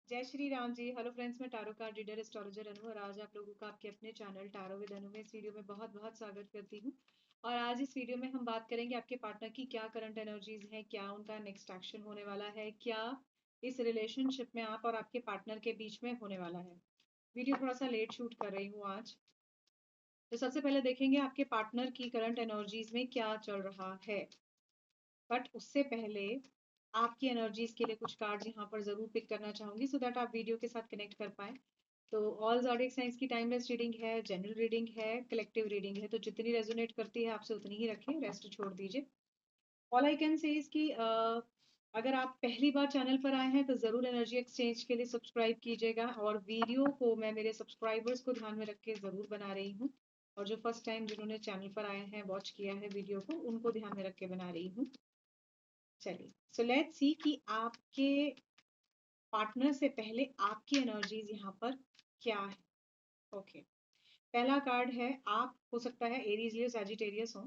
जय Shri Ram ji. Hello friends, मैं tarot card reader astrologer अनु और आज आप लोगों का आपके अपने चैनल टारो विद अनु में इस वीडियो में बहुत बहुत स्वागत करती हूँ। और आज इस वीडियो में हम बात करेंगे आपके पार्टनर की क्या करंट एनर्जीज हैं, क्या उनका नेक्स्ट एक्शन होने वाला है, क्या इस रिलेशनशिप में आप और आपके पार्टनर के बीच में होने वाला है। वीडियो थोड़ा सा लेट शूट कर रही हूँ आज। तो सबसे पहले देखेंगे आपके पार्टनर की करंट एनर्जीज में क्या चल रहा है। बट उससे पहले आपकी एनर्जीज के लिए कुछ कार्ड्स यहाँ पर जरूर पिक करना चाहूंगी सो दैट आप वीडियो के साथ कनेक्ट कर पाए। तो ऑल ज़ोडिएक साइंस की टाइमलेस रीडिंग है, जनरल रीडिंग है, कलेक्टिव रीडिंग है, तो जितनी रेजोनेट करती है आपसे उतनी ही रखें, रेस्ट छोड़ दीजिए। All I can say is कि अगर आप पहली बार चैनल पर आए हैं तो ज़रूर एनर्जी एक्सचेंज के लिए सब्सक्राइब कीजिएगा और वीडियो को मैं मेरे सब्सक्राइबर्स को ध्यान में रख के ज़रूर बना रही हूँ। और जो फर्स्ट टाइम जिन्होंने चैनल पर आए हैं, वॉच किया है वीडियो को, उनको ध्यान में रख के बना रही हूँ। चलिए, सो लेट्स सी कि आपके पार्टनर से पहले आपकी एनर्जीज यहाँ पर क्या है। ओके, पहला कार्ड है, आप हो सकता है एरीज लियो सैजिटेरियस हो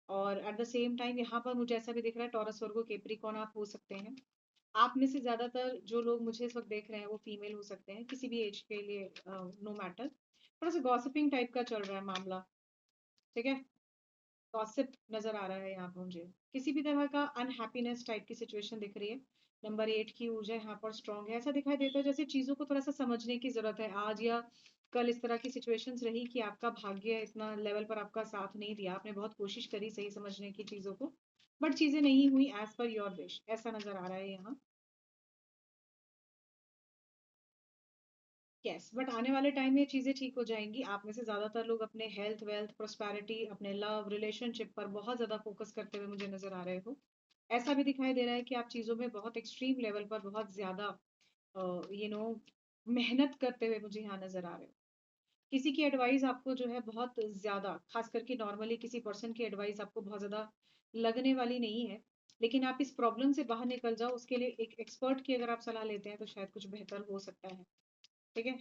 और एट द सेम टाइम यहाँ पर मुझे ऐसा भी दिख रहा है टॉरस वर्गो कैप्रिकॉर्न आप हो सकते हैं। आप में से ज्यादातर जो लोग मुझे इस वक्त देख रहे हैं वो फीमेल हो सकते हैं, किसी भी एज के लिए, नो मैटर। थोड़ा सा गॉसिपिंग टाइप का चल रहा है मामला, ठीक है। गॉसिप नजर आ रहा है यहाँ पर मुझे, किसी भी तरह का अनहैप्पीनेस टाइप की सिचुएशन दिख रही है। नंबर 8 की ऊर्जा यहाँ पर स्ट्रांग है, ऐसा दिखाई देता है जैसे चीजों को थोड़ा सा समझने की जरूरत है। आज या कल इस तरह की सिचुएशंस रही कि आपका भाग्य इतना लेवल पर आपका साथ नहीं दिया, आपने बहुत कोशिश करी सही समझने की चीजों को, बट चीजें नहीं हुई एज पर योर विश, ऐसा नजर आ रहा है यहाँ। यस, बट आने वाले टाइम में चीजें ठीक हो जाएंगी। आप में से ज्यादातर लोग अपने हेल्थ, वेल्थ, प्रोस्पैरिटी, अपने लव रिलेशनशिप पर बहुत ज्यादा फोकस करते हुए मुझे नजर आ रहे हो। ऐसा भी दिखाई दे रहा है कि आप चीजों में बहुत एक्सट्रीम लेवल पर बहुत ज्यादा यू नो मेहनत करते हुए मुझे यहाँ नजर आ रहे हो। किसी की एडवाइस आपको जो है बहुत ज्यादा, खास करके नॉर्मली किसी पर्सन की एडवाइस आपको बहुत ज्यादा लगने वाली नहीं है, लेकिन आप इस प्रॉब्लम से बाहर निकल जाओ उसके लिए एक एक्सपर्ट की अगर आप सलाह लेते हैं तो शायद कुछ बेहतर हो सकता है, ठीक है।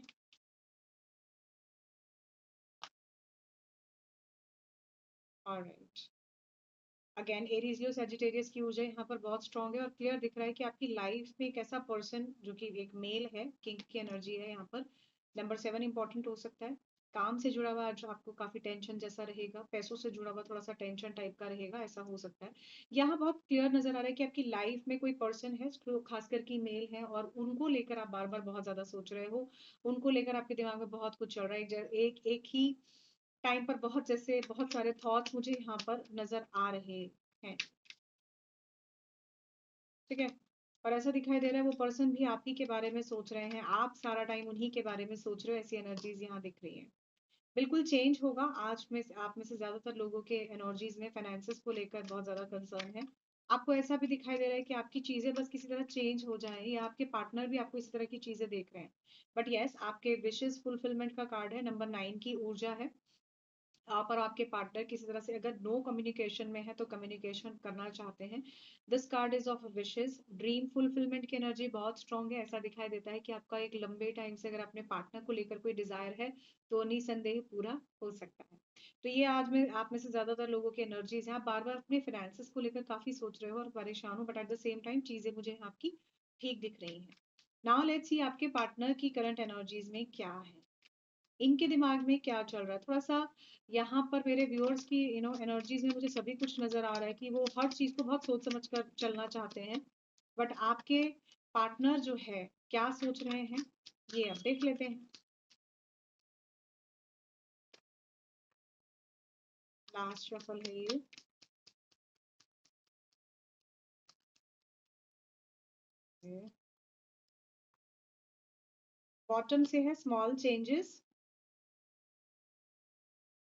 Alright, again Aries Leo Sagittarius की ऊर्जा यहाँ पर बहुत स्ट्रांग है और क्लियर दिख रहा है कि आपकी लाइफ में एक ऐसा पर्सन जो कि एक मेल है, किंग की एनर्जी है यहाँ पर। नंबर 7 इंपॉर्टेंट हो सकता है। काम से जुड़ा हुआ जो आपको काफी टेंशन जैसा रहेगा, पैसों से जुड़ा हुआ थोड़ा सा टेंशन टाइप का रहेगा, ऐसा हो सकता है। यहाँ बहुत क्लियर नजर आ रहा है कि आपकी लाइफ में कोई पर्सन है जो खास करके मेल है और उनको लेकर आप बार बार बहुत ज्यादा सोच रहे हो। उनको लेकर आपके दिमाग में बहुत कुछ चल रहा है, एक एक ही टाइम पर बहुत, जैसे बहुत सारे थॉट्स मुझे यहाँ पर नजर आ रहे हैं, ठीक है। और ऐसा दिखाई दे रहा है वो पर्सन भी आप ही के बारे में सोच रहे हैं, आप सारा टाइम उन्हीं के बारे में सोच रहे हो, ऐसी एनर्जीज यहाँ दिख रही है। बिल्कुल चेंज होगा आज में आप में से ज्यादातर लोगों के एनर्जीज में फाइनेंसेस को लेकर बहुत ज्यादा कंसर्न है। आपको ऐसा भी दिखाई दे रहा है कि आपकी चीजें बस किसी तरह चेंज हो जाए या आपके पार्टनर भी आपको इसी तरह की चीजें देख रहे हैं। बट यस, आपके विशेष फुलफिलमेंट का कार्ड है, नंबर 9 की ऊर्जा है। आप और आपके पार्टनर किसी तरह से अगर नो कम्युनिकेशन में है तो कम्युनिकेशन करना चाहते हैं। This card is of wishes, dream fulfilment की एनर्जी बहुत स्ट्रांग है। ऐसा दिखाई देता है कि आपका एक लंबे टाइम से अगर अपने पार्टनर को लेकर कोई डिजायर है तो निसंदेह पूरा हो सकता है। तो ये आज में आप में से ज्यादातर लोगों की एनर्जीज हैं, आप बार बार अपने फाइनेंसेस को लेकर काफी सोच रहे हो और परेशान हो, but at the same time चीजें मुझे आपकी ठीक दिख रही हैं। नाउ लेट्स सी आपके पार्टनर की करंट एनर्जीज में क्या है, इनके दिमाग में क्या चल रहा है। थोड़ा सा यहाँ पर मेरे व्यूअर्स की एनर्जीज में मुझे सभी कुछ नजर आ रहा है कि वो हर चीज को बहुत सोच समझ कर चलना चाहते हैं, बट आपके पार्टनर जो है क्या सोच रहे हैं ये अब देख लेते हैं। लास्ट शफल है ये। बॉटम से है स्मॉल चेंजेस,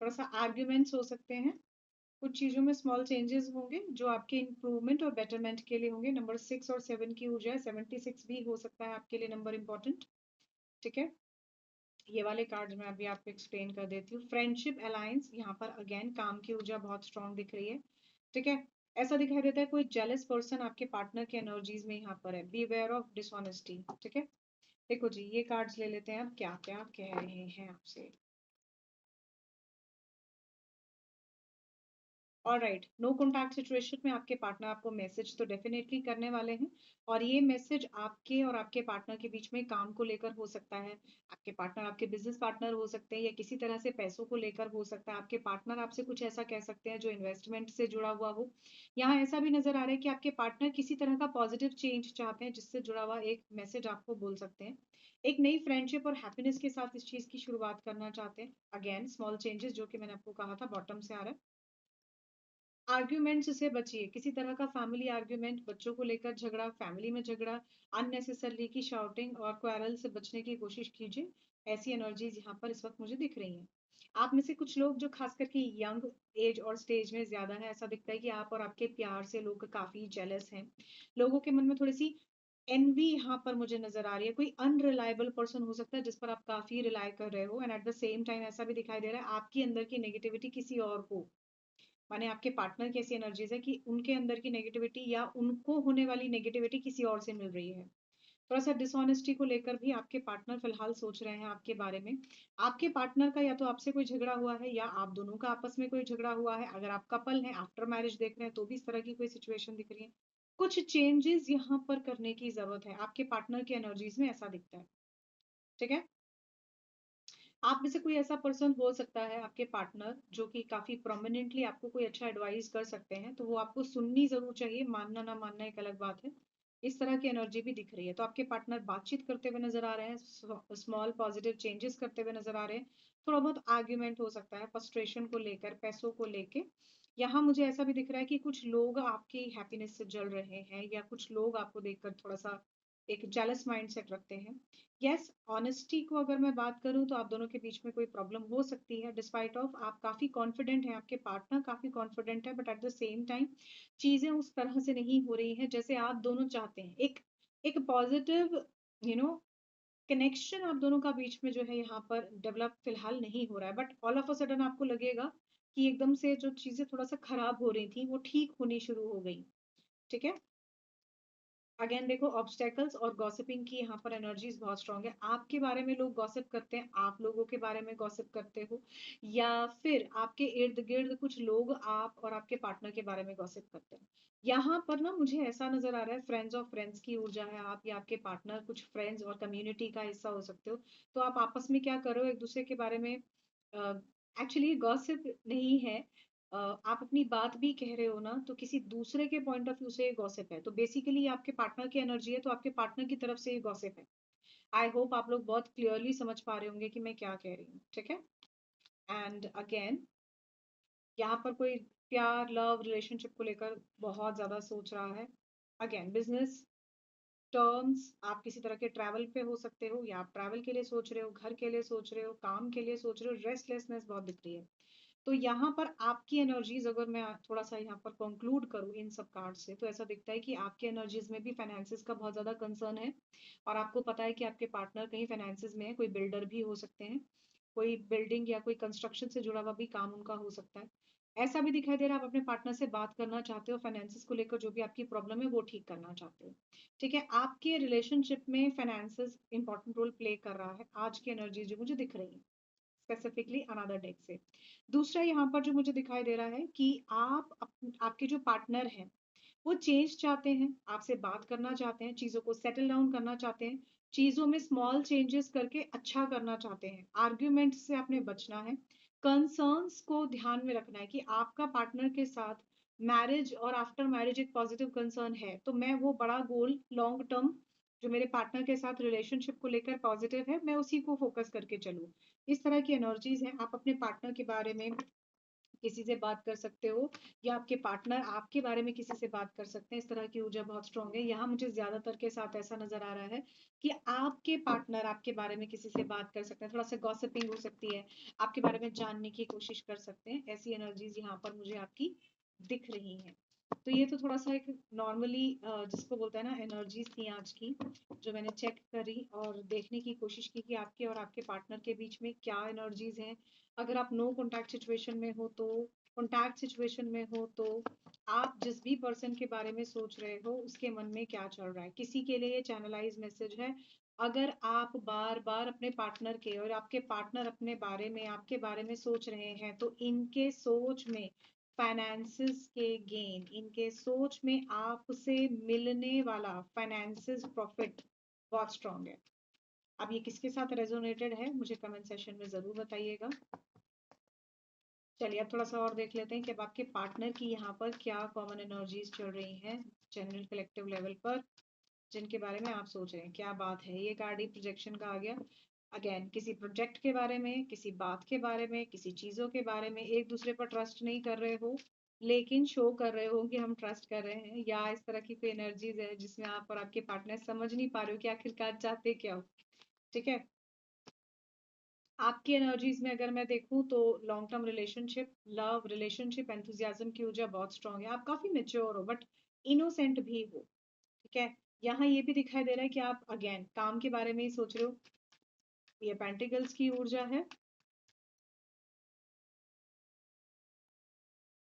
थोड़ा सा आर्ग्यूमेंट्स हो सकते हैं, कुछ चीजों में स्मॉल चेंजेस होंगे जो आपके इंप्रूवमेंट और बेटरमेंट के लिए होंगे। नंबर 6 और 7 की ऊर्जा है, 76 भी हो सकता है आपके लिए नंबर इंपॉर्टेंट, ठीक है। ये वाले कार्ड मैं अभी आपको एक्सप्लेन कर देती हूँ। फ्रेंडशिप अलायंस यहाँ पर अगेन काम की ऊर्जा बहुत स्ट्रांग दिख रही है, ठीक है। ऐसा दिखाई देता है कोई जेलस पर्सन आपके पार्टनर के एनर्जीज में यहाँ पर है, बी अवेयर ऑफ डिसऑनेस्टी, ठीक है। देखो जी, ये कार्ड्स ले लेते हैं अब क्या क्या कह रहे हैं आपसे। ऑलराइट, नो कॉन्टैक्ट सिचुएशन में आपके पार्टनर आपको मैसेज तो डेफिनेटली करने वाले हैं, और ये मैसेज आपके और आपके पार्टनर के बीच में काम को लेकर हो सकता है। आपके पार्टनर आपके बिजनेस पार्टनर हो सकते हैं, या किसी तरह से पैसों को लेकर हो सकता है। आपके पार्टनर आपसे कुछ ऐसा कह सकते हैं जो इन्वेस्टमेंट से जुड़ा हुआ हो। यहाँ ऐसा भी नजर आ रहा है कि आपके पार्टनर किसी तरह का पॉजिटिव चेंज चाहते हैं, जिससे जुड़ा हुआ एक मैसेज आपको बोल सकते हैं। एक नई फ्रेंडशिप और हैप्पीनेस के साथ इस चीज की शुरुआत करना चाहते हैं। अगेन स्मॉल चेंजेस, जो कि मैंने आपको कहा था, बॉटम से आ रहा है। आर्ग्यूमेंट्स से बचिए, किसी तरह का फैमिली आर्ग्यूमेंट, बच्चों को लेकर झगड़ा, फैमिली में झगड़ा, अननेसेसरली की शाउटिंग और क्वारल से बचने की कोशिश कीजिए। ऐसी एनर्जीज यहाँ पर इस वक्त मुझे दिख रही हैं। आप में से कुछ लोग जो खास करके यंग एज और स्टेज में ज्यादा है, ऐसा दिखता है कि आप और आपके प्यार से लोग काफी जेलस हैं। लोगों के मन में थोड़ी सी एनवी यहाँ पर मुझे नजर आ रही है। कोई अनरिलायबल पर्सन हो सकता है जिस पर आप काफी रिलाय कर रहे हो, and at the same time ऐसा भी दिखाई दे रहा है आपकी अंदर की नेगेटिविटी किसी और को, माने आपके पार्टनर की ऐसी एनर्जीज है कि उनके अंदर की नेगेटिविटी या उनको होने वाली नेगेटिविटी किसी और से मिल रही है। थोड़ा सा डिसऑनेस्टी को लेकर भी आपके पार्टनर फिलहाल सोच रहे हैं आपके बारे में। आपके पार्टनर का या तो आपसे कोई झगड़ा हुआ है, या आप दोनों का आपस में कोई झगड़ा हुआ है। अगर आप कपल हैं, आफ्टर मैरिज देख रहे हैं, तो भी इस तरह की कोई सिचुएशन दिख रही है। कुछ चेंजेस यहाँ पर करने की जरूरत है, आपके पार्टनर की एनर्जीज में ऐसा दिखता है। ठीक है। आप में से कोई ऐसा पर्सन हो सकता है, आपके पार्टनर, जो कि काफी प्रोमिनेंटली आपको कोई अच्छा एडवाइस कर सकते हैं, तो वो आपको सुननी जरूर चाहिए, मानना ना मानना एक अलग बात है। इस तरह की एनर्जी भी दिख रही है। तो आपके पार्टनर बातचीत करते हुए नजर आ रहे हैं, स्मॉल पॉजिटिव चेंजेस करते हुए नजर आ रहे हैं। थोड़ा बहुत आर्ग्यूमेंट हो सकता है फ्रस्ट्रेशन को लेकर, पैसों को लेकर। यहाँ मुझे ऐसा भी दिख रहा है कि कुछ लोग आपकी हैप्पीनेस से जल रहे हैं, या कुछ लोग आपको देखकर थोड़ा सा एक जेलस माइंडसेट रखते हैं। यस, ऑनेस्टी को अगर मैं बात करूं तो आप दोनों के बीच में कोई प्रॉब्लम हो सकती है। डिस्पाइट ऑफ आप काफी कॉन्फिडेंट हैं, आपके पार्टनर काफी कॉन्फिडेंट है, but at the same time चीजें उस तरह से नहीं हो रही हैं जैसे आप दोनों चाहते हैं। एक एक पॉजिटिव यू नो कनेक्शन आप दोनों का बीच में जो है यहाँ पर डेवलप फिलहाल नहीं हो रहा है, but all of a sudden आपको लगेगा कि एकदम से जो चीजें थोड़ा सा खराब हो रही थी वो ठीक होनी शुरू हो गई। ठीक है। अगेन देखो, ऑब्स्टेकल्स और गॉसिपिंग की यहाँ पर एनर्जीज बहुत स्ट्रांग है। आपके बारे में लोग गॉसिप करते हैं, आप लोगों के बारे में गॉसिप करते हो, या फिर आपके इर्द गिर्द कुछ लोग आप और आपके पार्टनर के बारे में गॉसिप करते हैं। यहाँ पर ना मुझे ऐसा नजर आ रहा है, फ्रेंड्स ऑफ फ्रेंड्स की ऊर्जा है। आप या आपके पार्टनर कुछ फ्रेंड्स और कम्युनिटी का हिस्सा हो सकते हो। तो आप आपस में क्या करो, एक दूसरे के बारे में, एक्चुअली गॉसिप नहीं है, आप अपनी बात भी कह रहे हो ना, तो किसी दूसरे के पॉइंट ऑफ व्यू से ये गॉसिप है। तो बेसिकली आपके पार्टनर की एनर्जी है, तो आपके पार्टनर की तरफ से ये गॉसिप है। आई होप आप लोग बहुत क्लियरली समझ पा रहे होंगे कि मैं क्या कह रही हूँ। ठीक है। एंड अगेन यहाँ पर कोई प्यार, लव, रिलेशनशिप को लेकर बहुत ज्यादा सोच रहा है। अगेन बिजनेस टर्म्स, आप किसी तरह के ट्रैवल पे हो सकते हो, या आप ट्रैवल के लिए सोच रहे हो, घर के लिए सोच रहे हो, काम के लिए सोच रहे हो। रेस्टलेसनेस बहुत दिख रही है। तो यहाँ पर आपकी एनर्जीज, अगर मैं थोड़ा सा यहाँ पर कंक्लूड करूँ इन सब कार्ड से, तो ऐसा दिखता है कि आपके एनर्जीज में भी फाइनेंसिस का बहुत ज्यादा कंसर्न है। और आपको पता है कि आपके पार्टनर कहीं फाइनेंसिस में है, कोई बिल्डर भी हो सकते हैं, कोई बिल्डिंग या कोई कंस्ट्रक्शन से जुड़ा हुआ भी काम उनका हो सकता है। ऐसा भी दिखाई दे रहा है आप अपने पार्टनर से बात करना चाहते हो, फाइनेंसिस को लेकर जो भी आपकी प्रॉब्लम है वो ठीक करना चाहते हो। ठीक है। आपके रिलेशनशिप में फाइनेंसिस इंपॉर्टेंट रोल प्ले कर रहा है, आज की एनर्जी जो मुझे दिख रही है स्पेसिफिकली अनदर डेक से। दूसरा यहाँ पर जो मुझे दिखाई दे रहा है कि आपके जो पार्टनर हैं वो चेंज चाहते हैं, आपसे बात करना चाहते हैं, चीजों को सेटल डाउन करना चाहते हैं, चीजों में स्मॉल चेंजेस करके अच्छा करना चाहते हैं। आर्ग्यूमेंट से आपने बचना है। कंसर्न्स को ध्यान में रखना है कि आपका पार्टनर के साथ मैरिज और आफ्टर मैरिज एक पॉजिटिव कंसर्न है, तो मैं वो बड़ा गोल लॉन्ग टर्म जो मेरे पार्टनर के साथ रिलेशनशिप को लेकर पॉजिटिव है, मैं उसी को फोकस करके चलूं। इस तरह की एनर्जीज है। आप अपने पार्टनर के बारे में किसी से बात कर सकते हो, या आपके पार्टनर आपके बारे में किसी से बात कर सकते हैं। इस तरह की ऊर्जा बहुत स्ट्रांग है। यहाँ मुझे ज्यादातर के साथ ऐसा नजर आ रहा है कि आपके पार्टनर आपके बारे में किसी से बात कर सकते हैं, थोड़ा सा गॉसिपिंग हो सकती है, आपके बारे में जानने की कोशिश कर सकते हैं। ऐसी एनर्जीज यहाँ पर मुझे आपकी दिख रही है। तो ये तो थोड़ा सा एक नॉर्मली जिसको बोलते हैं ना एनर्जीज थी आज की, जो मैंने चेक करी और देखने की कोशिश की कि आपके और आपके पार्टनर के बीच में क्या एनर्जीज हैं। अगर आप नो कॉन्टैक्ट सिचुएशन में हो तो, कॉन्टैक्ट सिचुएशन में हो तो, आप जिस भी पर्सन के बारे में सोच रहे हो उसके मन में क्या चल रहा है, किसी के लिए ये चैनलाइज मैसेज है। अगर आप बार बार अपने पार्टनर के और आपके पार्टनर अपने बारे में आपके बारे में सोच रहे हैं, तो इनके सोच में फाइनेंसेस के गेन, इनके सोच में आपसे मिलने वाला फाइनेंसेस प्रॉफिट बहुत स्ट्रांग है। अब ये किसके साथ रेजोनेटेड है मुझे कमेंट सेशन में जरूर बताइएगा। चलिए अब थोड़ा सा और देख लेते हैं कि अब आपके पार्टनर की यहाँ पर क्या कॉमन एनर्जीज चल रही हैं जनरल कलेक्टिव लेवल पर, जिनके बारे में आप सोच रहे हैं। क्या बात है, ये कार्ड ही प्रोजेक्शन का आ गया। अगेन किसी प्रोजेक्ट के बारे में, किसी बात के बारे में, किसी चीजों के बारे में एक दूसरे पर ट्रस्ट नहीं कर रहे हो लेकिन शो कर रहे हो कि हम ट्रस्ट कर रहे हैं, या इस तरह की कोई एनर्जीज है जिसमें आप और आपके पार्टनर समझ नहीं पा रहे हो कि आखिरकार चाहते क्या हो। ठीक है, आपकी एनर्जीज में अगर मैं देखूं तो long term relationship, love relationship, enthusiasm की ऊर्जा बहुत स्ट्रांग है। आप काफी मेच्योर हो बट इनोसेंट भी हो। ठीक है, यहाँ ये भी दिखाई दे रहा है कि आप अगेन काम के बारे में ही सोच रहे हो। ये पेंटिकल्स की ऊर्जा है।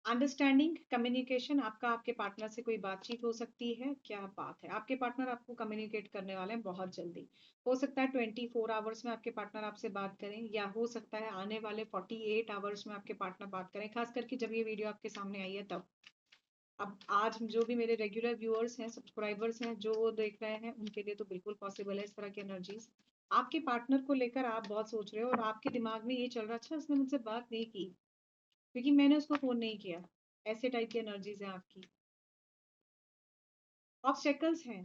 अंडरस्टैंडिंग कम्युनिकेशन, आपका आपके पार्टनर से कोई बातचीत हो सकती है। क्या बात है, आपके पार्टनर आपको कम्युनिकेट करने वाले हैं बहुत जल्दी। हो सकता है 24 आवर्स में आपके पार्टनर आपसे बात करें, या हो सकता है आने वाले 48 आवर्स में आपके पार्टनर बात करें, खास करके जब ये वीडियो आपके सामने आई है तब। अब आज जो भी मेरे रेगुलर व्यूअर्स हैं, सब्सक्राइबर्स हैं, जो वो देख रहे हैं, उनके लिए तो बिल्कुल पॉसिबल है इस तरह की एनर्जीज। आपके पार्टनर को लेकर आप बहुत सोच रहे हो और आपके दिमाग में ये चल रहा है, अच्छा उसने मुझसे बात नहीं की क्योंकि मैंने उसको फोन नहीं किया। ऐसे टाइप की एनर्जीज है आपकी। ऑब्स्टेकल्स हैं,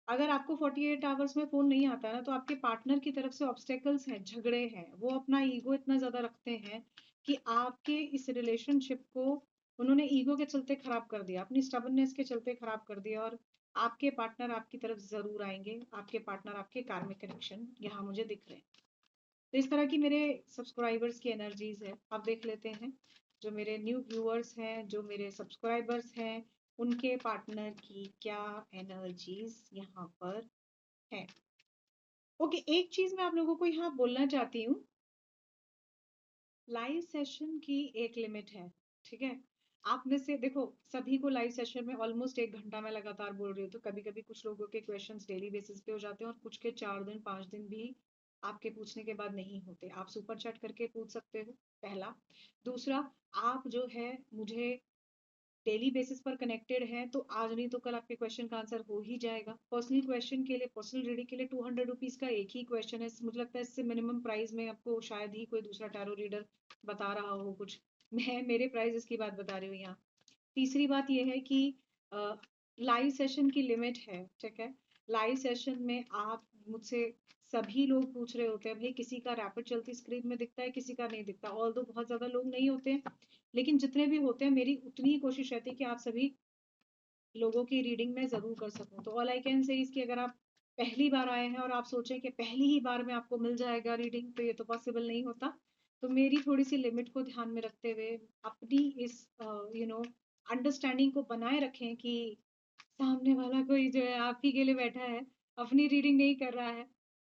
अगर आपको 48 आवर्स में फोन नहीं आता है ना तो आपके पार्टनर की तरफ से ऑब्स्टेकल्स हैं, झगड़े हैं। वो अपना ईगो इतना ज्यादा रखते हैं कि आपके इस रिलेशनशिप को उन्होंने ईगो के चलते खराब कर दिया, अपनी स्टबर्ननेस के चलते खराब कर दिया। और आपके पार्टनर आपकी तरफ जरूर आएंगे, आपके पार्टनर आपके कार्मिक कनेक्शन यहाँ मुझे दिख रहे हैं। तो इस तरह की मेरे सब्सक्राइबर्स की एनर्जीज है। अब देख लेते हैं जो मेरे न्यू व्यूअर्स हैं, जो मेरे सब्सक्राइबर्स हैं, उनके पार्टनर की क्या एनर्जीज यहाँ पर है। ओके, एक चीज मैं आप लोगों को यहाँ बोलना चाहती हूँ, लाइव सेशन की एक लिमिट है। ठीक है, आप में से देखो सभी को लाइव सेशन में ऑलमोस्ट 1 घंटा मैं लगातार बोल रही हूँ, तो कभी कभी कुछ लोगों के क्वेश्चंस डेली बेसिस पे हो जाते हैं और कुछ के 4 दिन 5 दिन भी आपके पूछने के बाद नहीं होते। आप सुपर चैट करके पूछ सकते हो, पहला। दूसरा, आप जो है मुझे डेली बेसिस पर कनेक्टेड है तो आज नहीं तो कल आपके क्वेश्चन का आंसर हो ही जाएगा। पर्सनल क्वेश्चन के लिए, पर्सनल रीडिंग के लिए 200 रुपीज का एक ही क्वेश्चन है। मुझे लगता है इससे मिनिमम प्राइस में आपको शायद ही कोई दूसरा टैरो रीडर बता रहा हो कुछ। मैं मेरे प्राइजेस की बात बता रही हूँ यहाँ। तीसरी बात यह है कि लाइव सेशन की लिमिट है। ठीक है, लाइव सेशन में आप मुझसे, सभी लोग पूछ रहे होते हैं भाई, किसी का रैपिड चलती स्क्रीन में दिखता है, किसी का नहीं दिखता। ऑल दो बहुत ज्यादा लोग नहीं होते हैं लेकिन जितने भी होते हैं मेरी उतनी ही कोशिश रहती है कि आप सभी लोगों की रीडिंग में जरूर कर सकूं। तो ऑल आई कैन से इसकी, अगर आप पहली बार आए हैं और आप सोचें कि पहली ही बार में आपको मिल जाएगा रीडिंग, तो ये तो पॉसिबल नहीं होता। तो मेरी थोड़ी सी लिमिट को ध्यान में रखते हुए अपनी इस अंडरस्टैंडिंग को बनाए रखें कि सामने वाला कोई जो है आप ही के लिए बैठा है, अपनी रीडिंग नहीं कर रहा है।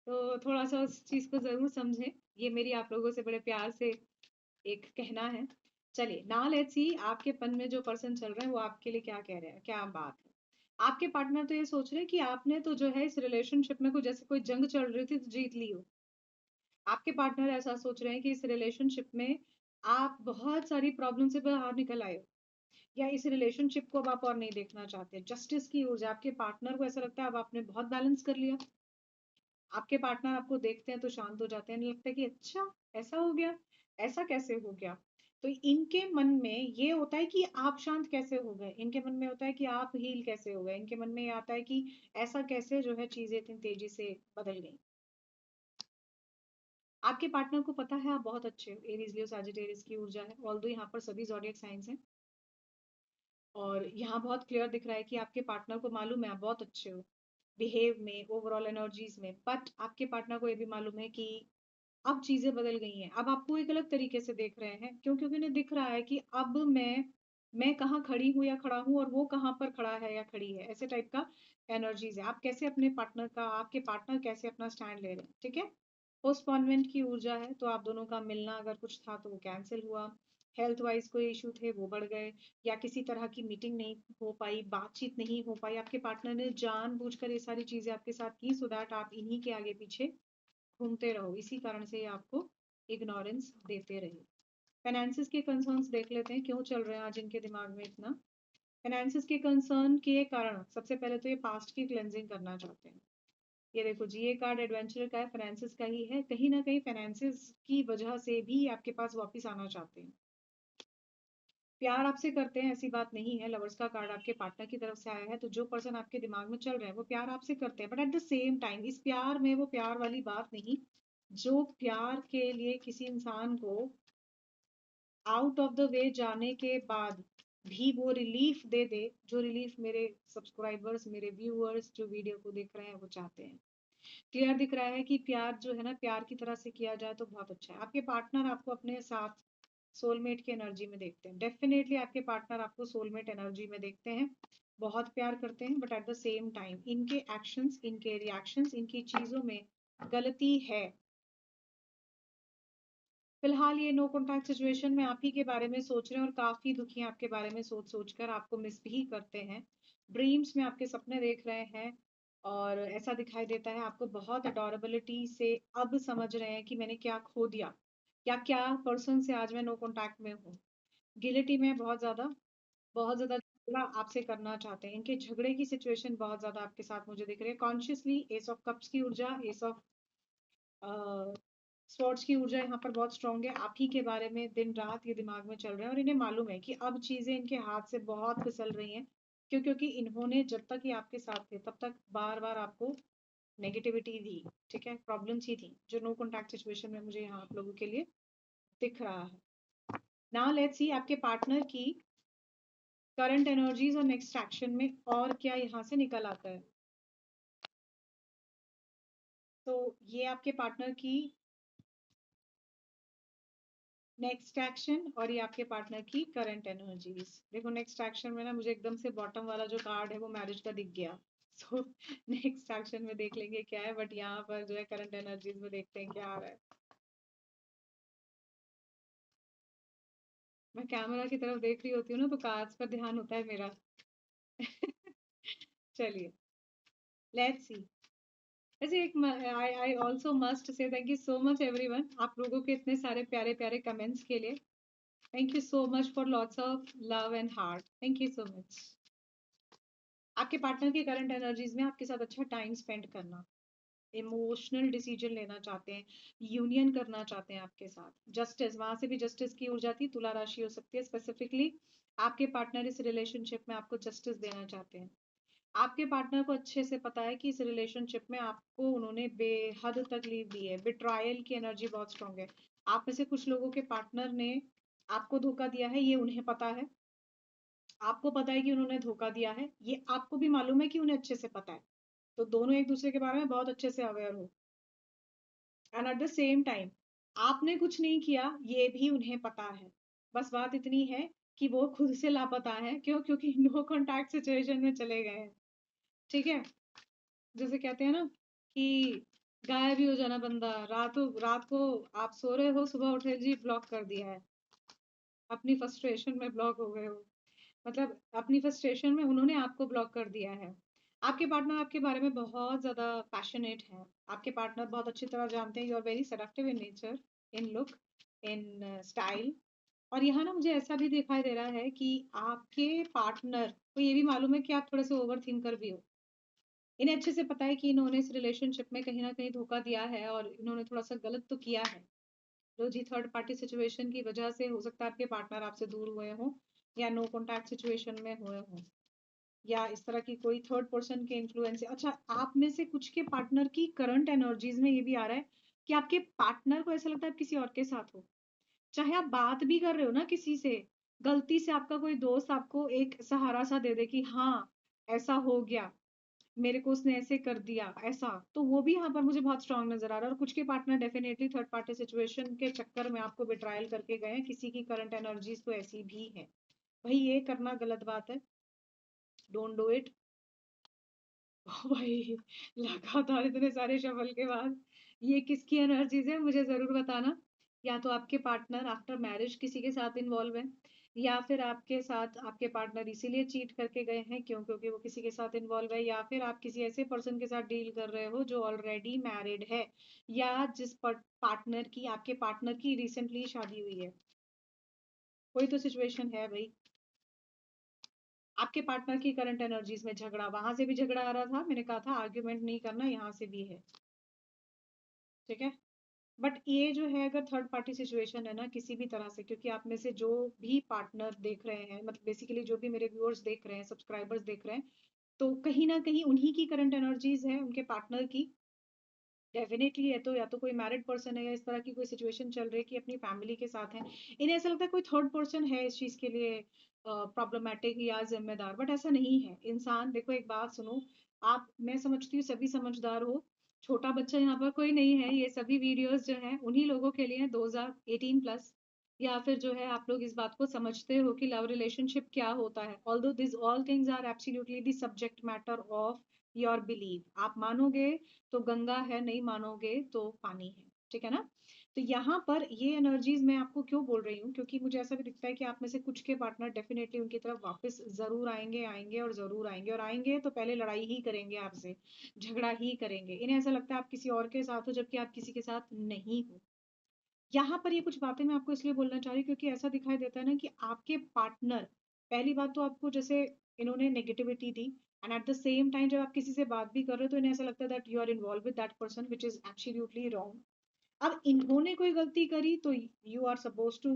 तो थोड़ा सा उस चीज को जरूर समझें। ये मेरी आप लोगों से बड़े प्यार से एक कहना है। चलिए नाउ लेट्स सी आपके मन में जो पर्सन चल रहे हैं वो आपके लिए क्या कह रहे हैं, क्या बात है। आपके पार्टनर तो ये सोच रहे हैं कि आपने तो जो है इस रिलेशनशिप में कोई जैसे कोई जंग चल रही थी तो जीत ली हो। आपके पार्टनर ऐसा सोच रहे हैं कि इस रिलेशनशिप में आप बहुत सारी प्रॉब्लम से बाहर निकल आए हो, या इस रिलेशनशिप को अब आप और नहीं देखना चाहते। जस्टिस की ऊर्जा, आपके पार्टनर को ऐसा लगता है अब आपने बहुत बैलेंस कर लिया। आपके पार्टनर आपको देखते हैं तो शांत हो जाते हैं, नहीं लगता कि अच्छा ऐसा हो गया, ऐसा कैसे हो गया। तो इनके मन में ये होता है कि आप शांत कैसे हो गए, इनके मन में होता है कि आप हील कैसे हो गए, इनके मन में ये आता है कि ऐसा कैसे जो है चीजें इतनी तेजी से बदल गई। आपके पार्टनर को पता है आप बहुत अच्छे हो, एरीज लियो सैजिटेरियस की ऊर्जा है। ऑल्दो यहाँ पर सभी ज़ोडिएक साइंस हैं और यहाँ बहुत क्लियर दिख रहा है कि आपके पार्टनर को मालूम है आप बहुत अच्छे हो बिहेव में, ओवरऑल एनर्जीज में। बट आपके पार्टनर को ये भी मालूम है कि अब चीजें बदल गई हैं, अब आपको एक अलग तरीके से देख रहे हैं। क्यों? क्योंकि उन्हें दिख रहा है कि अब मैं कहाँ खड़ी हूँ या खड़ा हूँ और वो कहाँ पर खड़ा है या खड़ी है। ऐसे टाइप का एनर्जीज है। आप कैसे अपने पार्टनर का, आपके पार्टनर कैसे अपना स्टैंड ले रहे हैं। ठीक है, पोस्टपोनमेंट की ऊर्जा है, तो आप दोनों का मिलना अगर कुछ था तो वो कैंसिल हुआ। हेल्थ वाइज कोई इशू थे वो बढ़ गए, या किसी तरह की मीटिंग नहीं हो पाई, बातचीत नहीं हो पाई। आपके पार्टनर ने जानबूझकर ये सारी चीजें आपके साथ की सो दैट आप इन्हीं के आगे पीछे घूमते रहो, इसी कारण से ये आपको इग्नोरेंस देते रहे। फाइनेंसिस के कंसर्न्स देख लेते हैं क्यों चल रहे हैं आज इनके दिमाग में इतना। फाइनेंसिस के कंसर्न के कारण सबसे पहले तो ये पास्ट की क्लेंजिंग करना चाहते हैं। ये देखो जी, ये कार्ड एडवेंचर का है, फाइनेंसिस का ही है। कहीं ना कहीं फाइनेंसिस की वजह से भी आपके पास वापस आना चाहते हैं। प्यार आपसे करते हैं ऐसी बात नहीं है। लवर्स का कार्ड आपके पार्टनर की तरफ से आया है, तो जो पर्सन आपके दिमाग में चल रहे हैं वो प्यार आपसे करते हैं, but at the same time इस प्यार में वो प्यार वाली बात नहीं जो प्यार के लिए किसी इंसान को आउट ऑफ द वे जाने के बाद भी वो रिलीफ दे दे, जो रिलीफ मेरे सब्सक्राइबर्स, मेरे व्यूअर्स जो वीडियो को देख रहे हैं वो चाहते हैं। क्लियर दिख रहा है कि प्यार जो है ना, प्यार की तरह से किया जाए तो बहुत अच्छा है। आपके पार्टनर आपको अपने साथ सोलमेट की एनर्जी में देखते हैं। डेफिनेटली आपके पार्टनर आपको सोलमेट एनर्जी में देखते हैं, बहुत प्यार करते हैं, but at the same time इनके एक्शंस, इनके रिएक्शंस, इनकी चीजों में गलती है। फिलहाल ये नो कॉन्टैक्ट सिचुएशन में आप ही के बारे में सोच रहे हैं और काफी दुखी हैं आपके बारे में सोच सोच कर, आपको मिस भी करते हैं। ड्रीम्स में आपके सपने देख रहे हैं और ऐसा दिखाई देता है आपको बहुत अडोरेबिलिटी से अब समझ रहे हैं कि मैंने क्या खो दिया, या क्या पर्सन से आज मैं नो कॉन्टैक्ट में हूँ। गिलिटी में बहुत ज्यादा झगड़ा आपसे करना चाहते हैं। इनके झगड़े की सिचुएशन बहुत ज्यादा आपके साथ मुझे दिख रही है। कॉन्शियसली एस ऑफ कप्स की ऊर्जा, एस ऑफ स्वॉर्ड्स की ऊर्जा यहाँ पर बहुत स्ट्रांग है। आप ही के बारे में दिन रात ये दिमाग में चल रहे हैं और इन्हें मालूम है कि अब चीजें इनके हाथ से बहुत फिसल रही हैं। क्यों? क्योंकि इन्होंने जब तक ये आपके साथ थे तब तक बार बार आपको नेगेटिविटी दी, ठीक है, प्रॉब्लम्स ही थी, जो नो कॉन्टैक्ट सिचुएशन में मुझे यहाँ आप लोगों के लिए दिख रहा है। नाउ लेट्स सी आपके पार्टनर की करंट एनर्जीज और नेक्स्ट एक्शन में और क्या यहाँ से निकल आता है। तो ये आपके पार्टनर की नेक्स्ट एक्शन और ये आपके पार्टनर की करंट एनर्जीज। देखो नेक्स्ट एक्शन में ना मुझे एकदम से बॉटम वाला जो कार्ड है वो मैरिज का दिख गया। सो नेक्स्ट एक्शन में देख लेंगे क्या है, बट यहाँ पर जो है करंट एनर्जीज में देखते हैं क्या आ रहा है। मैं कैमरा की तरफ देख रही होती हूँ ना तो कार्ड्स पर ध्यान होता है मेरा। चलिए लेट्स सी। वैसे एक I I also must say thank you so much everyone, आप लोगों के इतने सारे प्यारे प्यारे कमेंट्स के लिए। Thank you so much for lots of love and heart, thank you so much. आपके पार्टनर की करंट एनर्जीज में आपके साथ अच्छा टाइम स्पेंड करना, इमोशनल डिसीजन लेना चाहते हैं, यूनियन करना चाहते हैं आपके साथ। जस्टिस, वहां से भी जस्टिस की ऊर्जा थी, तुला राशि हो सकती है स्पेसिफिकली। आपके पार्टनर इस रिलेशनशिप में आपको जस्टिस देना चाहते हैं। आपके पार्टनर को अच्छे से पता है कि इस रिलेशनशिप में आपको उन्होंने बेहद तकलीफ दी है। बिट्रायल की एनर्जी बहुत स्ट्रांग है। आप में से कुछ लोगों के पार्टनर ने आपको धोखा दिया है, ये उन्हें पता है। आपको पता है कि उन्होंने धोखा दिया है, ये आपको भी मालूम है कि उन्हें अच्छे से पता है। तो दोनों एक दूसरे के बारे में बहुत अच्छे से अवेयर हो। And at the same time आपने कुछ नहीं किया ये भी उन्हें पता है। बस बात इतनी है कि वो खुद से लापता है। क्यों? क्योंकि नो कॉन्टैक्ट सिचुएशन में चले गए हैं। ठीक है, जैसे कहते हैं ना कि गायब ही हो जाना बंदा। रात को आप सो रहे हो, सुबह उठे जी ब्लॉक कर दिया है, अपनी फ्रस्ट्रेशन में ब्लॉक हो गए हो। मतलब अपनी फ्रस्ट्रेशन में उन्होंने आपको ब्लॉक कर दिया है। आपके पार्टनर आपके बारे में बहुत ज्यादा पैशनेट है। आपके पार्टनर बहुत अच्छी तरह जानते हैं you are very seductive in nature, in look, in style. और यहाँ ना मुझे ऐसा भी दिखाई दे रहा है कि आपके पार्टनर को ये भी मालूम है कि आप थोड़े से ओवर थिंकर भी हो। इन्हें अच्छे से पता है कि इन्होंने इस रिलेशनशिप में कहीं ना कहीं धोखा दिया है और इन्होंने थोड़ा सा गलत तो किया है। लो जी, थर्ड पार्टी सिचुएशन की वजह से हो सकता है आपके पार्टनर आपसे दूर हुए हों, या नो कॉन्टैक्ट सिचुएशन में हुए हों, या इस तरह की कोई थर्ड पर्सन के इन्फ्लुएंस से। अच्छा, आप में से कुछ के पार्टनर की करंट एनर्जीज में ये भी आ रहा है कि आपके पार्टनर को ऐसा लगता है आप किसी और के साथ हो। चाहे आप बात भी कर रहे हो ना किसी से, गलती से आपका कोई दोस्त आपको एक सहारा सा दे दे कि हाँ ऐसा हो गया, मेरे को उसने ऐसे कर दिया ऐसा, तो वो भी यहाँ पर मुझे बहुत स्ट्रांग नजर आ रहा है। और कुछ के partner definitely third party situation के चक्कर में आपको बिट्रायल करके गए हैं। किसी की करंट एनर्जीज तो ऐसी भी है। भाई ये करना गलत बात है, डोंट डू इट। भाई लगातार इतने सारे शफल के बाद ये किसकी एनर्जीज है मुझे जरूर बताना। या तो आपके पार्टनर आफ्टर मैरिज किसी के साथ इन्वॉल्व है, या फिर आपके साथ आपके पार्टनर इसीलिए चीट करके गए हैं क्यों? क्योंकि वो किसी के साथ इन्वॉल्व है, या फिर आप किसी ऐसे पर्सन के साथ डील कर रहे हो जो ऑलरेडी मैरिड है, या जिस पार्टनर की, आपके पार्टनर की रिसेंटली शादी हुई है। कोई तो सिचुएशन है भाई। आपके पार्टनर की करंट एनर्जीज में झगड़ा, वहां से भी झगड़ा आ रहा था, मैंने कहा था आर्ग्यूमेंट नहीं करना, यहाँ से भी है। ठीक है। बट ये जो है अगर थर्ड पार्टी सिचुएशन है ना किसी भी तरह से, क्योंकि आप में से जो भी पार्टनर देख रहे हैं, मतलब बेसिकली जो भी मेरे व्यूअर्स देख रहे हैं, सब्सक्राइबर्स देख रहे हैं, तो कहीं ना कहीं उन्हीं की करंट एनर्जीज है, उनके पार्टनर की। डेफिनेटली है तो, या तो कोई मैरिड पर्सन है या इस तरह की कोई सिचुएशन चल रही है कि अपनी फैमिली के साथ है। इन्हें ऐसा लगता है कोई थर्ड पर्सन है इस चीज के लिए प्रॉब्लमेटिक या जिम्मेदार, बट ऐसा नहीं है। इंसान देखो, एक बात सुनो, आप, मैं समझती हूँ सभी समझदार हो, छोटा बच्चा यहाँ पर कोई नहीं है। ये सभी वीडियोस जो हैं उन्हीं लोगों के लिए 2018 प्लस, या फिर जो है आप लोग इस बात को समझते हो कि लव रिलेशनशिप क्या होता है। Although this all things are absolutely the subject matter of your believe. आप मानोगे तो गंगा है, नहीं मानोगे तो पानी है। ठीक है ना। तो यहाँ पर ये एनर्जीज मैं आपको क्यों बोल रही हूँ, क्योंकि मुझे ऐसा भी दिखता है कि आप में से कुछ के पार्टनर डेफिनेटली उनकी तरफ वापस जरूर आएंगे, आएंगे और जरूर आएंगे, और आएंगे तो पहले लड़ाई ही करेंगे आपसे, झगड़ा ही करेंगे। इन्हें ऐसा लगता है आप किसी और के साथ हो, जबकि आप किसी के साथ नहीं हो। यहाँ पर ये कुछ बातें मैं आपको इसलिए बोलना चाह रही हूँ क्योंकि ऐसा दिखाई देता है ना कि आपके पार्टनर, पहली बात तो आपको जैसे इन्होंने negativity the, and at the same time जब आप किसी से बात भी कर रहे हो तो इन्हें ऐसा लगता है that you are involve with that person, which is absolutely wrong. अब इन्होंने कोई गलती करी तो you are suppose to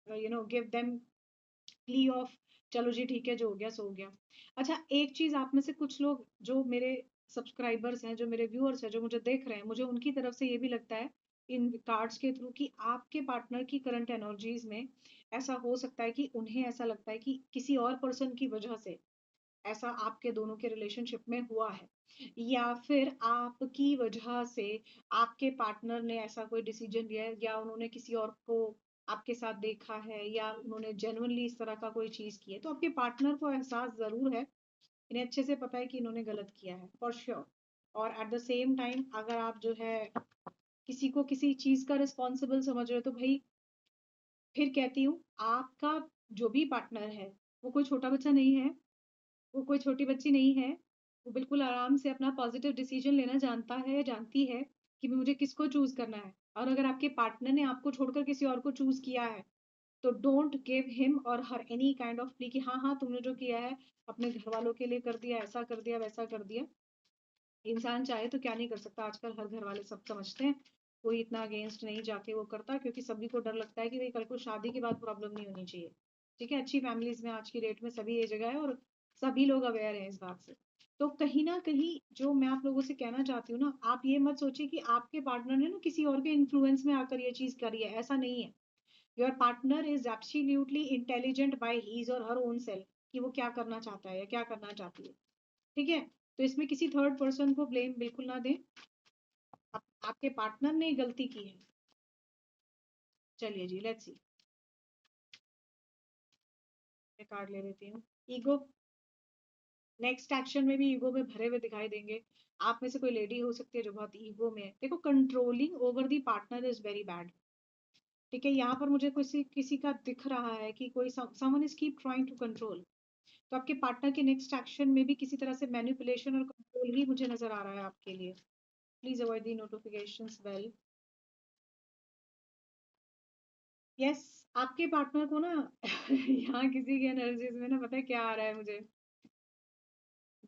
give them plea of, चलो जी ठीक है, जो हो गया सो हो गया। अच्छा, एक चीज आप में से कुछ लोग जो मेरे सब्सक्राइबर्स हैं, जो मेरे व्यूअर्स हैं, जो मुझे देख रहे हैं, मुझे उनकी तरफ से ये भी लगता है इन कार्ड्स के थ्रू कि आपके पार्टनर की करंट एनर्जीज में ऐसा हो सकता है कि उन्हें ऐसा लगता है कि किसी और पर्सन की वजह से ऐसा आपके दोनों के रिलेशनशिप में हुआ है, या फिर आपकी वजह से आपके पार्टनर ने ऐसा कोई डिसीजन लिया है, या उन्होंने किसी और को आपके साथ देखा है, या उन्होंने जेन्युइनली इस तरह का कोई चीज की है, तो आपके पार्टनर को एहसास जरूर है, इन्हें अच्छे से पता है कि इन्होंने गलत किया है फॉर श्योर। और एट द सेम टाइम अगर आप जो है किसी को किसी चीज का रिस्पॉन्सिबल समझ रहे हो, तो भाई फिर कहती हूँ, आपका जो भी पार्टनर है वो कोई छोटा बच्चा नहीं है, वो कोई छोटी बच्ची नहीं है। वो बिल्कुल आराम से अपना पॉजिटिव डिसीजन लेना जानता है, जानती है कि मुझे किसको चूज करना है। और अगर आपके पार्टनर ने आपको छोड़कर किसी और को चूज किया है, तो डोंट गिव हिम और हर एनी काइंड ऑफ प्ली कि हाँ हाँ तुमने जो किया है अपने घर वालों के लिए कर दिया, ऐसा कर दिया, वैसा कर दिया। इंसान चाहे तो क्या नहीं कर सकता, आजकल हर घर वाले सब समझते हैं। कोई इतना अगेंस्ट नहीं जाके वो करता, क्योंकि सभी को डर लगता है कि भाई कल को शादी के बाद प्रॉब्लम नहीं होनी चाहिए। ठीक है, अच्छी फैमिलीज में आज की डेट में सभी ये जगह है, और सभी लोग अवेयर हैं इस बात से। तो कहीं ना कहीं जो मैं आप लोगों से कहना चाहती हूँ ना, आप ये मत सोचिए कि आपके पार्टनर ने ना किसी और के इन्फ्लुएंस में आकर ये चीज करी है, ऐसा नहीं है। Your partner is absolutely intelligent by his or her own self, कि वो क्या करना चाहता है या क्या करना चाहती है। ठीक है। तो इसमें किसी थर्ड पर्सन को ब्लेम बिल्कुल ना दें। आपके पार्टनर ने गलती की है। चलिए जी, लेट्स सी। मैं कार्ड ले लेती हूँ। ईगो, नेक्स्ट एक्शन में भी ईगो में भरे हुए दिखाई देंगे। आप में से कोई लेडी हो सकती है जो बहुत ईगो में है। देखो, controlling over the partner is very bad. ठीक है, यहाँ पर मुझे किसी किसी का दिख रहा है कि कोई someone is keep trying to control. तो आपके पार्टनर के नेक्स्ट एक्शन में भी किसी तरह से मैनिपुलेशन और कंट्रोल ही मुझे नजर आ रहा है आपके लिए। Please avoid the notifications well. Yes, आपके पार्टनर को ना यहाँ किसी की एनर्जीज में ना पता है क्या आ रहा है मुझे,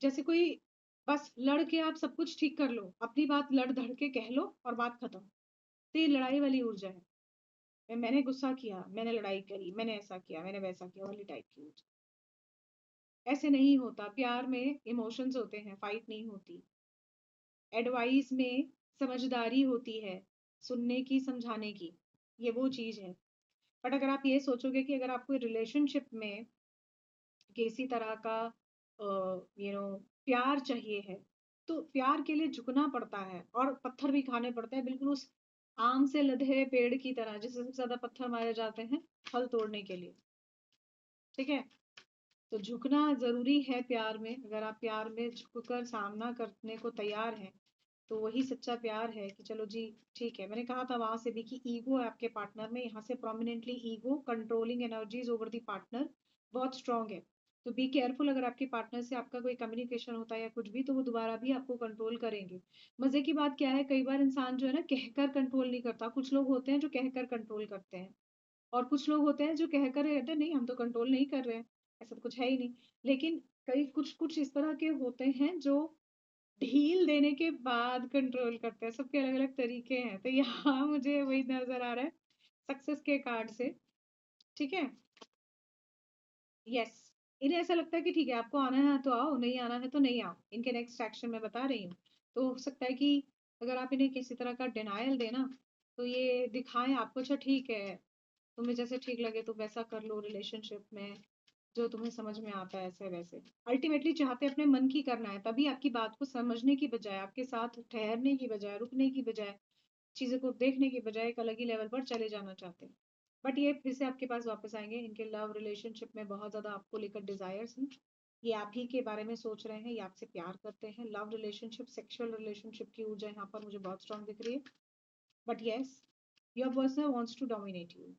जैसे कोई, बस लड़ के आप सब कुछ ठीक कर लो, अपनी बात लड़ धड़ के कह लो और बात खत्म। तो ये लड़ाई वाली ऊर्जा है। मैंने गुस्सा किया, मैंने लड़ाई करी, मैंने ऐसा किया, मैंने वैसा किया वाली टाइप की ऊर्जा। ऐसे नहीं होता, प्यार में इमोशंस होते हैं, फाइट नहीं होती। एडवाइस में समझदारी होती है, सुनने की, समझाने की, ये वो चीज है। बट अगर आप ये सोचोगे कि अगर आपको रिलेशनशिप में किसी तरह का प्यार चाहिए है, तो प्यार के लिए झुकना पड़ता है और पत्थर भी खाने पड़ते हैं, बिल्कुल उस आम से लदे पेड़ की तरह जिससे सबसे ज्यादा पत्थर मारे जाते हैं फल तोड़ने के लिए। ठीक है। तो झुकना जरूरी है प्यार में। अगर आप प्यार में झुककर सामना करने को तैयार हैं, तो वही सच्चा प्यार है कि चलो जी ठीक है। मैंने कहा था वहां से भी कि ईगो है आपके पार्टनर में, यहाँ से prominently ego, controlling energies over the partner बहुत स्ट्रांग है। तो बी केयरफुल, अगर आपके पार्टनर से आपका कोई कम्युनिकेशन होता है या कुछ भी, तो वो दोबारा भी आपको कंट्रोल करेंगे। मजे की बात क्या है, कई बार इंसान जो है ना कहकर कंट्रोल नहीं करता, कुछ लोग होते हैं जो कहकर कंट्रोल करते हैं, और कुछ लोग होते हैं जो कह कर रहते हैं, नहीं हम तो कंट्रोल नहीं कर रहे हैं, ऐसा तो कुछ है ही नहीं। लेकिन कई कुछ कुछ इस तरह के होते हैं जो ढील देने के बाद कंट्रोल करते हैं, सबके अलग-अलग तरीके हैं। तो यहाँ मुझे वही नज़र आ रहा है सक्सेस के कार्ड से, ठीक है? यस, इन्हें ऐसा लगता है कि ठीक है आपको आना है तो आओ, नहीं आना है तो नहीं आओ। इनके नेक्स्ट एक्शन मैं बता रही हूँ। तो हो सकता है कि अगर आप इन्हें किसी तरह का डिनायल दें ना, तो ये दिखाएँ आपको अच्छा ठीक है, तुम्हें जैसे ठीक लगे तुम वैसा कर लो रिलेशनशिप में, जो तुम्हें समझ में आता है ऐसे-वैसे। अल्टीमेटली चाहते अपने मन की करना है, तभी आपकी बात को समझने की बजाय, आपके साथ ठहरने की बजाय, रुकने की बजाय, चीज़ों को देखने की बजाय एक अलग ही लेवल पर चले जाना चाहते हैं। बट ये फिर से आपके पास वापस आएँगे, इनके लव रिलेशनशिप में बहुत ज़्यादा आपको लेकर डिज़ायर्स हैं। ये आप ही के बारे में सोच रहे हैं, ये आपसे प्यार करते हैं। लव रिलेशनशिप, सेक्सुअल रिलेशनशिप की ऊर्जा यहाँ पर मुझे बहुत स्ट्रॉन्ग दिख रही है। But yes, your person wants to dominate you.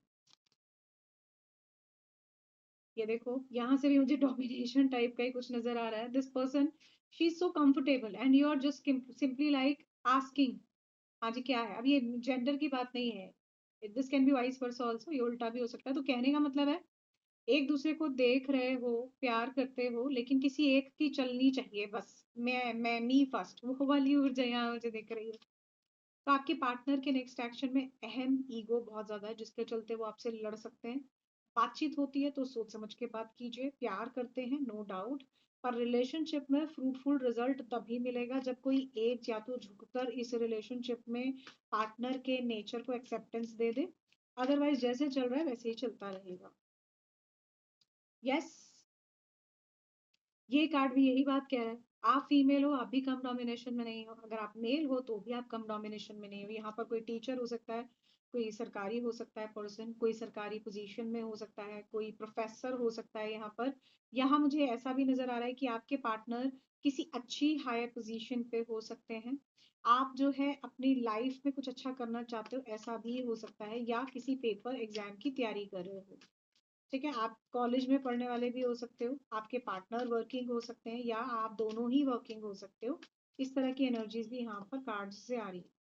ये देखो, यहाँ से भी मुझे डोमिनेशन टाइप का ही कुछ नज़र आ रहा है। This person, she is so comfortable and you are just simply like asking, हाँ जी, क्या है? अब ये जेंडर की बात नहीं है। This can be vice versa also, ये उल्टा भी हो सकता है। तो कहने का मतलब है, एक-दूसरे को देख रहे हो, प्यार करते हो, लेकिन किसी एक की चलनी चाहिए बस। मैं, मी फर्स्ट, वो वाली ऊर्जा यहाँ मुझे दिख रही है। तो आपके पार्टनर के नेक्स्ट एक्शन में अहम ईगो बहुत ज़्यादा है, जिसके चलते वो आपसे लड़ सकते हैं। बातचीत होती है तो सोच समझ के बात कीजिए, प्यार करते हैं नो डाउट, पर रिलेशनशिप में फ्रूटफुल रिजल्ट तभी मिलेगा जब कोई एक या तो झुककर इस रिलेशनशिप में पार्टनर के नेचर को एक्सेप्टेंस दे दे, अदरवाइज जैसे चल रहा है वैसे ही चलता रहेगा। यस, ये कार्ड भी यही बात कह रहा है। आप फीमेल हो, आप भी कम डोमिनेशन में नहीं हो। अगर आप मेल हो, तो भी आप कम डोमिनेशन में नहीं हो। यहाँ पर कोई टीचर हो सकता है, कोई सरकारी हो सकता है पर्सन, कोई सरकारी पोजीशन में हो सकता है, कोई प्रोफेसर हो सकता है यहाँ पर। यहाँ मुझे ऐसा भी नज़र आ रहा है कि आपके पार्टनर किसी अच्छी हायर पोजीशन पे हो सकते हैं। आप जो है अपनी लाइफ में कुछ अच्छा करना चाहते हो, ऐसा भी हो सकता है, या किसी पेपर एग्जाम की तैयारी कर रहे हो। ठीक है, आप कॉलेज में पढ़ने वाले भी हो सकते हो, आपके पार्टनर वर्किंग हो सकते हैं, या आप दोनों ही वर्किंग हो सकते हो। इस तरह की एनर्जीज भी यहाँ पर कार्ड्स से आ रही है।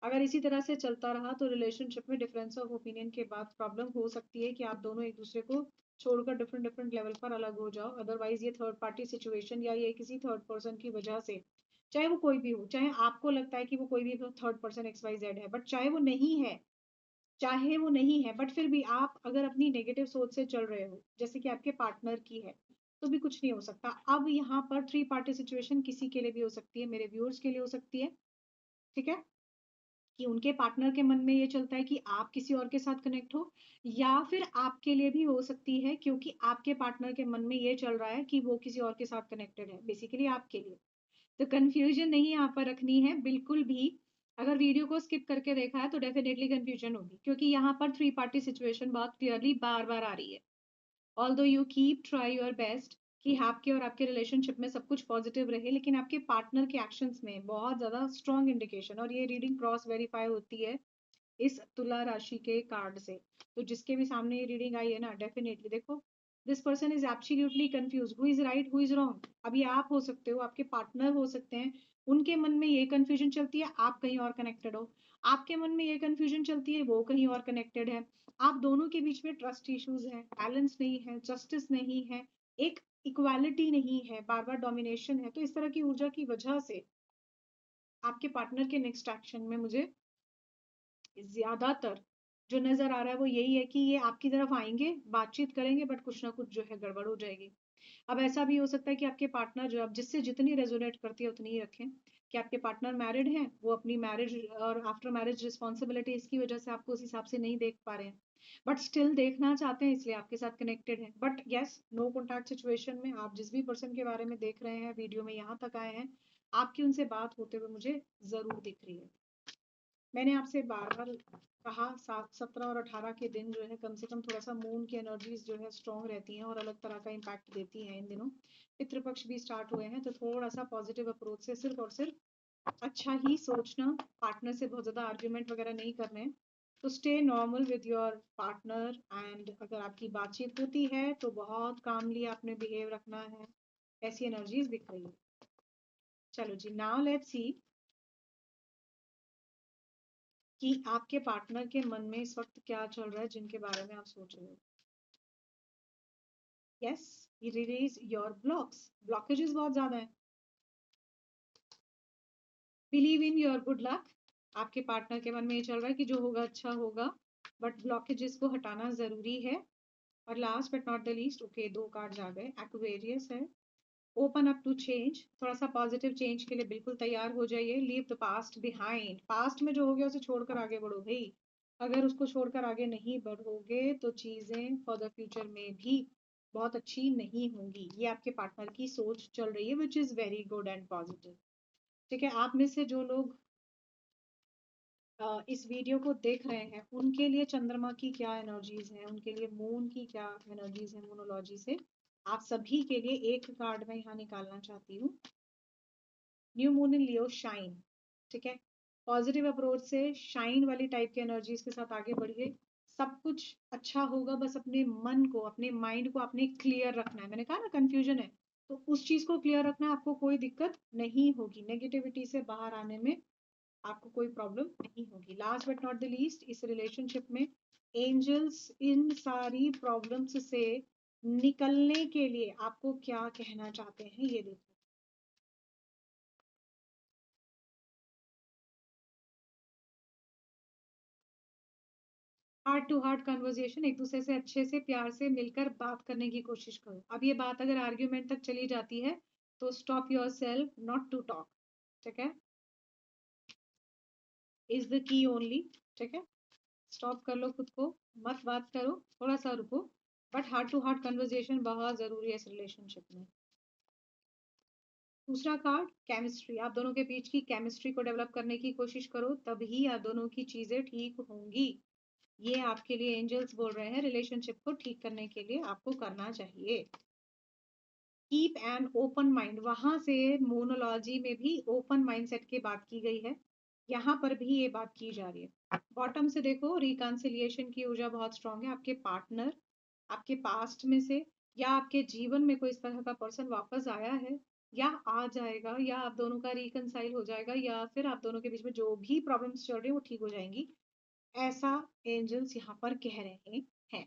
अगर इसी तरह से चलता रहा तो रिलेशनशिप में डिफरेंस ऑफ ओपिनियन के बाद प्रॉब्लम हो सकती है कि आप दोनों एक दूसरे को छोड़कर डिफरेंट डिफरेंट लेवल पर अलग हो जाओ। अदरवाइज ये थर्ड पार्टी सिचुएशन या ये किसी थर्ड पर्सन की वजह से, चाहे वो कोई भी हो, चाहे आपको लगता है कि वो कोई भी third person X Y Z है, बट चाहे वो नहीं है, बट फिर भी आप अगर अपनी नेगेटिव सोच से चल रहे हो, जैसे कि आपके पार्टनर की है, तो भी कुछ नहीं हो सकता। अब यहाँ पर थ्री पार्टी सिचुएशन किसी के लिए भी हो सकती है, मेरे व्यूअर्स के लिए हो सकती है, ठीक है? कि उनके पार्टनर के मन में ये चलता है कि आप किसी और के साथ कनेक्ट हो, या फिर आपके लिए भी हो सकती है क्योंकि आपके पार्टनर के मन में ये चल रहा है कि वो किसी और के साथ कनेक्टेड है, बेसिकली आपके लिए। तो कन्फ्यूजन नहीं यहाँ पर रखनी है बिल्कुल भी। अगर वीडियो को स्किप करके देखा है तो डेफिनेटली कन्फ्यूजन होगी, क्योंकि यहाँ पर थ्री पार्टी सिचुएशन बहुत क्लियरली बार-बार आ रही है। Although you keep try your best कि आपके और आपके रिलेशनशिप में सब कुछ पॉजिटिव रहे, लेकिन आपके पार्टनर के एक्शंस में बहुत ज़्यादा स्ट्रॉन्ग इंडिकेशन, और ये रीडिंग क्रॉस वेरीफाई होती है इस तुला राशि के कार्ड से। तो जिसके भी सामने ये रीडिंग आई है ना, डेफिनेटली देखो, this person is absolutely confuse, who is right who is wrong. अभी आप हो सकते हो, आपके पार्टनर हो सकते हैं, उनके मन में ये कंफ्यूजन चलती है, आप कहीं और कनेक्टेड हो। आपके मन में ये कंफ्यूजन चलती है, वो कहीं और कनेक्टेड है। आप दोनों के बीच में ट्रस्ट इश्यूज हैं, बैलेंस नहीं है, जस्टिस नहीं है, एक इक्वालिटी नहीं है, बार बार डोमिनेशन है। तो इस तरह की ऊर्जा की वजह से आपके पार्टनर के नेक्स्ट एक्शन में मुझे ज्यादातर जो नजर आ रहा है वो यही है कि ये आपकी तरफ आएंगे, बातचीत करेंगे, बट कुछ ना कुछ जो है गड़बड़ हो जाएगी। अब ऐसा भी हो सकता है कि आपके पार्टनर जो, अब जिससे जितनी रेजोनेट करती है उतनी ही रखें, कि आपके पार्टनर मैरिड हैं, वो अपनी मैरिज और आफ्टर मैरिज रिस्पॉन्सिबिलिटी इसकी वजह से आपको उस हिसाब से नहीं देख पा रहे हैं, बट स्टिल देखना चाहते हैं, इसलिए आपके साथ कनेक्टेड हैं। But yes, no contact situation में आप जिस भी पर्सन के बारे में देख रहे हैं, वीडियो में यहाँ तक आए हैं, आपकी उनसे बात होते हुए मुझे जरूर दिख रही है। मैंने आपसे बार-बार कहा, 7, 17 और 18 के दिन जो है कम से कम थोड़ा-सा मून की एनर्जीज़ जो है स्ट्रॉन्ग रहती हैं और अलग तरह का इम्पैक्ट देती हैं इन दिनों। पितृ पक्ष भी स्टार्ट हुए हैं, तो थोड़ा-सा पॉजिटिव अप्रोच से सिर्फ़ और सिर्फ़ अच्छा ही सोचना, पार्टनर से बहुत ज़्यादा आर्ग्यूमेंट वगैरह नहीं करने हैं। तो stay normal with your partner, and अगर आपकी बातचीत होती है, तो बहुत कामली आपने बिहेव रखना है। ऐसी एनर्जीज़ दिख रही है। चलो जी, नाउ लेट्स सी कि आपके पार्टनर के मन में इस वक्त क्या चल रहा है, जिनके बारे में आप सोच रहे हो। यस, रिलीज योर ब्लॉकेजेस बहुत ज्यादा है। Believe in your good luck. आपके पार्टनर के मन में ये चल रहा है कि जो होगा अच्छा होगा, बट ब्लॉकेजेस को हटाना जरूरी है। और last but not the least, okay, 2 cards आ गए, एक्वेरियस है। ओपन अप टू चेंज, थोड़ा सा पॉजिटिव चेंज के लिए बिल्कुल तैयार हो जाइए। Leave the past behind, past में जो हो गया उसे छोड़कर आगे बढ़ो भाई। अगर उसको छोड़कर आगे नहीं बढ़ोगे तो चीजें फॉर द फ्यूचर में भी बहुत अच्छी नहीं होंगी। ये आपके पार्टनर की सोच चल रही है, which is very good and positive. ठीक है, आप में से जो लोग इस वीडियो को देख रहे हैं, उनके लिए चंद्रमा की क्या एनर्जीज हैं, उनके लिए मून की क्या एनर्जीज हैं, मोनोलॉजी से आप सभी के लिए एक कार्ड मैं यहाँ निकालना चाहती हूँ। New moon in Leo shine. ठीक है, पॉजिटिव अप्रोच से शाइन वाली टाइप की एनर्जीज के साथ आगे बढ़िए। सब कुछ अच्छा होगा, बस अपने मन को, अपने माइंड को आपने क्लियर रखना है। मैंने कहा ना कंफ्यूजन है, तो उस चीज को क्लियर रखना है, आपको कोई दिक्कत नहीं होगी। नेगेटिविटी से बाहर आने में आपको कोई प्रॉब्लम नहीं होगी। Last but not the least, इस रिलेशनशिप में एंजल्स इन सारी प्रॉब्लम्स से निकलने के लिए आपको क्या कहना चाहते हैं, ये देखो। हार्ट टू हार्ट कन्वर्सेशन, एक दूसरे से अच्छे से प्यार से मिलकर बात करने की कोशिश करो। अब ये बात अगर आर्ग्यूमेंट तक चली जाती है तो stop yourself not to talk. ठीक है, इज द की ओनली। ठीक है, स्टॉप कर लो खुद को, मत बात करो, थोड़ा सा रुको। But heart to heart conversation बहुत जरूरी है इस रिलेशनशिप में। दूसरा कार्ड केमिस्ट्री, आप दोनों के बीच की केमिस्ट्री को डेवलप करने की कोशिश करो, तभी आप दोनों की चीजें ठीक होंगी। ये आपके लिए एंजल्स बोल रहे हैं, रिलेशनशिप को ठीक करने के लिए आपको करना चाहिए। कीप एन ओपन माइंड, वहां से मोनोलॉजी में भी ओपन माइंड सेट की बात की गई है, यहाँ पर भी ये बात की जा रही है। बॉटम से देखो, रिकॉन्सिलिएशन की ऊर्जा बहुत स्ट्रांग है। आपके पार्टनर आपके पास्ट में से या आपके जीवन में कोई इस तरह का पर्सन वापस आया है या आ जाएगा, या आप दोनों का रिकनसाइल हो जाएगा, या फिर आप दोनों के बीच में जो भी प्रॉब्लम्स चल रही है वो ठीक हो जाएंगी, ऐसा एंजल्स यहाँ पर कह रहे हैं।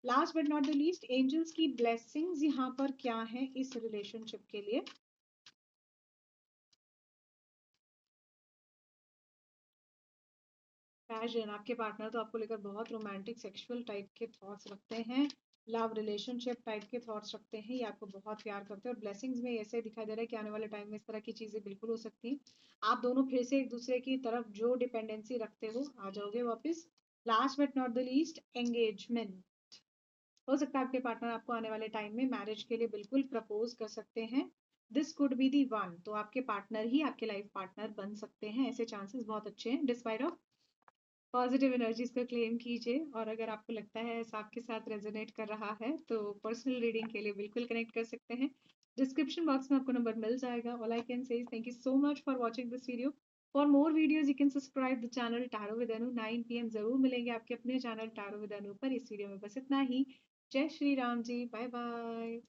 Last but not the least, angels की ब्लेसिंग्स यहाँ पर क्या है इस रिलेशनशिप के लिए। पैशन, आपके पार्टनर तो आपको लेकर बहुत रोमांटिक सेक्सुअल टाइप के थॉट्स रखते हैं, लव रिलेशनशिप टाइप के थॉट्स रखते हैं, ये आपको बहुत प्यार करते हैं। और ब्लेसिंग्स में ऐसे दिखाई दे रहा है कि आने वाले टाइम में इस तरह की चीजें बिल्कुल हो सकती हैं। आप दोनों फिर से एक दूसरे की तरफ जो डिपेंडेंसी रखते हो आ जाओगे वापस। Last but not the least, engagement. हो सकता है आपके पार्टनर आपको आने वाले टाइम में मैरिज के लिए बिल्कुल प्रपोज कर सकते हैं। This could be the one, तो आपके पार्टनर ही आपके लाइफ पार्टनर बन सकते हैं, ऐसे चांसेस बहुत अच्छे हैं। डिस्पाइट ऑफ पॉजिटिव एनर्जीज को क्लेम कीजिए, और अगर आपको लगता है ऐसा आपके साथ रेजोनेट कर रहा है तो पर्सनल रीडिंग के लिए बिल्कुल कनेक्ट कर सकते हैं। डिस्क्रिप्शन बॉक्स में आपको नंबर मिल जाएगा। All I can say is thank you so much for watching this video. For more videos you can subscribe the channel tarot with Anu. 9 PM जरूर मिलेंगे आपके अपने चैनल टैरो विद अनु पर। इस video में बस इतना ही। जय श्री राम जी, बाय बाय।